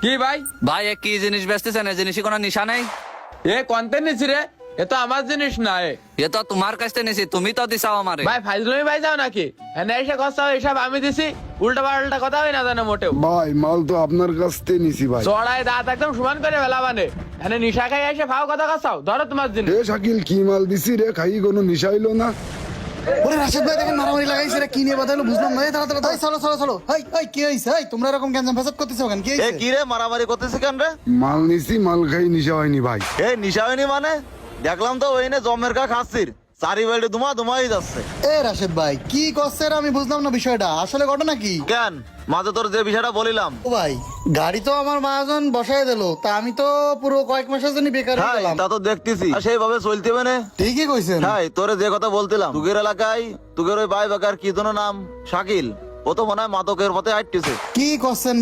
কি ভাই? ভাই এ কি জিনিস বেচতেছেন? এই জিনিসে কোনো নিশা নেই? এ কন্তে নিছি রে, এ তো আমার জিনিস না। এ তো তোমার কাছ থেকে নিছি, তুমি তো দিছাও আমারে। ভাই ফাইজলামি ভাই যাও নাকি? এনে এসে কথা এসব আমি দিছি, উল্টা পাল্টা কথা হয় না জানো মোটেও। ভাই মাল তো আপনার কাছ থেকে নিছি ভাই। চড়াই দাঁত একদম সমান করে বেলা মানে এনে নিশা খাই এসে ফাও কথা কাছাও, ধরো তোমার জিনিস। এ শাকিল কি মাল দিছি রে, খাই কোনো নিশা হইলো না। ওরে রাশেদ ভাই দেখেন মারামারি লাগাইছে রে, কি নিয়ে বাদাইলো বুঝলাম না। এই দাঁড়া দাঁড়া, চলো চলো চলো। এই এই কি হইছে? এই তোমরা এরকম গ্যাঞ্জাম ফাসাদ করতেছো কেন? কি এ হইছে? কি রে মারামারি করতেছে কেন রে? মাল নিছি, মাল খাই নিশা হয়নি ভাই। এ নিশা হয়নি মানে? দেখলাম তো ওই নে জমের কা খাচ্ছির, চারি বেল্টে ধুমাই যাচ্ছে। এ রাশেদ ভাই কি করছে রে, আমি বুঝলাম না বিষয়টা। আসলে ঘটনা কি? কেন মাঝে তোর যে বিষয়টা বলিলাম, ও ভাই গাড়ি তো আমার মহাজন বসায় দিল, তা আমি তো পুরো কয়েক মাসের জন্য বেকার হয়ে হ্যাঁ গেলাম। তা তো দেখতেছি। আর সেইভাবে চলতে হবে না। ঠিকই কইছেন। হ্যাঁ তোরে যে কথা বলতিলাম, তুগের এলাকায় তুগের ওই ভাই বেকার কি যেন নাম, শাকিল, ও তো মনে হয় মাদকের পথে হাঁটতেছে। কি করছেন